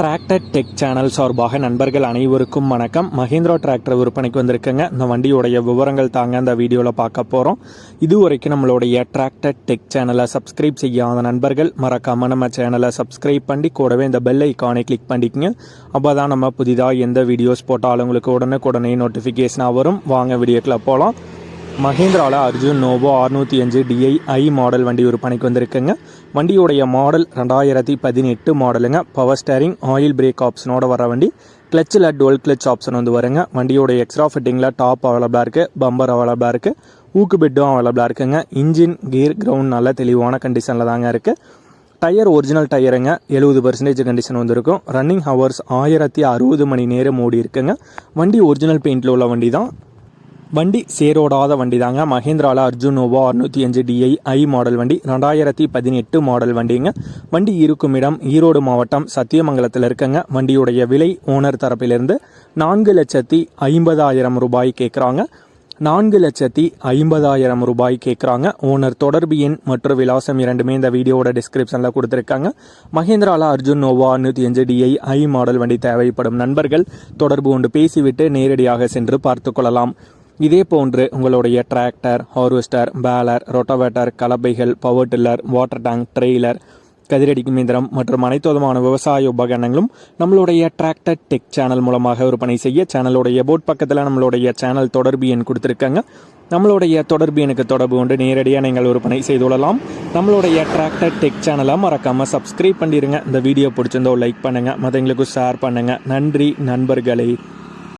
Tractor tech channel சார்பாக நண்பர்கள் அனைவருக்கும் வணக்கம். மஹிந்திரா டிராக்டர் விற்பனைக்கு வந்திருக்குங்க. இந்த வண்டியோடைய விவரங்கள் தாங்க அந்த வீடியோவில் பார்க்க போகிறோம். இதுவரைக்கும் நம்மளுடைய டிராக்டர் டெக் சேனலை சப்ஸ்கிரைப் செய்யாத நண்பர்கள் மறக்காமல் நம்ம சேனலை சப்ஸ்கிரைப் பண்ணி கூடவே இந்த பெல் ஐக்கானை கிளிக் பண்ணிக்கங்க. அப்போ தான் நம்ம புதிதாக எந்த வீடியோஸ் போட்டாலும் உங்களுக்கு உடனே நோட்டிஃபிகேஷனாக வரும். வாங்க வீடியோக்குள்ள போகலாம். மஹிந்திராவில் அர்ஜுன் நோவோ 605 DI ஐ மாடல் வண்டி விற்பனைக்கு வந்திருக்குங்க. வண்டியோடைய மாடல் 2018 மாடலுங்க. பவர் ஸ்டேரிங், ஆயில் பிரேக் ஆப்ஷனோட வர வண்டி. கிளச்சில் டுவல் கிளச் ஆப்ஷன் வந்து வருங்க. வண்டியோடைய எக்ஸ்ட்ரா ஃபிட்டிங்கில் டாப் அவைலபிளாக இருக்குது, பம்பர் அவைலபிளாக இருக்குது, ஊக்கு பெட்டும் அவைலபிளாக இருக்குங்க. இன்ஜின், கியர், கிரவுண்ட் நல்ல தெளிவான கண்டிஷனில் தாங்க இருக்குது. டயர் ஒரிஜினல் டயருங்க, 70% கண்டிஷன் வந்துருக்கும். ரன்னிங் ஹவர்ஸ் 1060 மணி நேரம் ஓடி இருக்குங்க. வண்டி ஒரிஜினல் பெயிண்டில் உள்ள வண்டி தான். வண்டி சேரோடாத வண்டி தாங்க. மஹிந்திராவில் அர்ஜுன் நோவோ 605 DI ஐ மாடல் வண்டி, 2018 மாடல் வண்டிங்க. வண்டி இருக்கும் இடம் ஈரோடு மாவட்டம் சத்தியமங்கலத்தில் இருக்குங்க. வண்டியுடைய விலை ஓனர் தரப்பிலிருந்து 4,50,000 ரூபாய் கேட்குறாங்க. 4,50,000 ரூபாய் கேட்குறாங்க. ஓனர் தொடர்பு எண் மற்றும் விலாசம் இரண்டுமே இந்த வீடியோட டிஸ்கிரிப்ஷனில் கொடுத்துருக்காங்க. மஹிந்திராவில் அர்ஜுன் நோவோ 605 DI ஐ மாடல் வண்டி தேவைப்படும் நண்பர்கள் தொடர்பு கொண்டு பேசிவிட்டு நேரடியாக சென்று பார்த்து கொள்ளலாம். இதே போன்று உங்களுடைய டிராக்டர், ஹார்வெஸ்டர், பேலர், ரொட்டவேட்டர், கலப்பைகள், power tiller, water tank, trailer, கதிரடிக்கும் இயந்திரம் மற்றும் அனைத்து விதமான விவசாய உபகரணங்களும் நம்மளுடைய டிராக்டர் டெக் சேனல் மூலமாக விற்பனை செய்ய சேனலுடைய போட் பக்கத்தில் நம்மளுடைய சேனல் தொடர்பு எண் கொடுத்துருக்காங்க. நம்மளுடைய தொடர்பு எனக்கு தொடர்பு கொண்டு நேரடியாக நீங்கள் விற்பனை செய்து கொள்ளலாம். நம்மளுடைய டிராக்டர் டெக் சேனலை மறக்காமல் சப்ஸ்கிரைப் பண்ணிடுங்க. இந்த வீடியோ பிடிச்சிருந்தோ லைக் பண்ணுங்கள், மற்றவங்களுக்கு ஷேர் பண்ணுங்கள். நன்றி நண்பர்களே.